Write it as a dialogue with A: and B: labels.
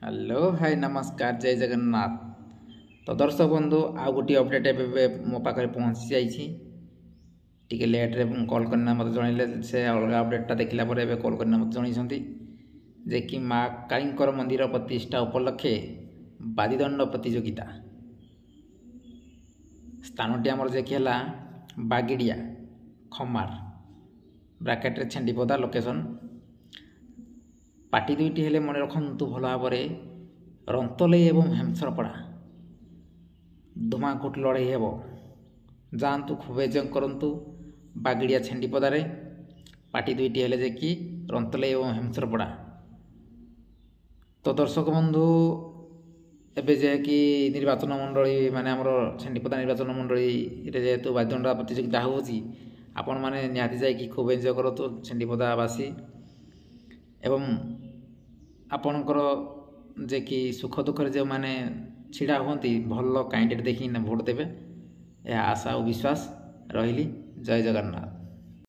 A: Hello hi नमस्कार जय जगन्नाथ। तो दर्शक बंधु आउ गोटे अपडेट एवं मो पाखे पहुँची जाइए टी लेट्रे कल करना मत जन से अलग अपडेटा देखला कल करना मत जनइंट जे कि माँ कालीकर मंदिर प्रतिष्ठा उपलक्षे बादीदंड प्रतियोगिता स्थानटी आमर जे कि बागिड़िया खमार ब्राकेट छेंडीपदा लोकेशन पार्टी दुईटी हेले मन रखु भल भाव रंतलई एवं हेमसरपड़ा धुमाकुट लड़ाई हेब जातु खूब एंजय करूँ बागिड़िया छेंडीपदारे पार्टी दुईटी हेले जे कि रंतलई एवं हेमसरपड़ा। तो दर्शक बंधु एबे जे कि निर्वाचन मंडली माने आमर छेंडीपदा निर्वाचन मंडली जेहेतु बादीदंड प्रतियोगिता होची आपण माने निहाती जाइए खूब एंजय करूँ छेंडीपदावासी एवं आपणकर जे कि सुख दुखर जो माने छिड़ा हुंती भल कैंडिडेट देखी भोट देवे यह आशा और विश्वास रही। जय जगन्नाथ।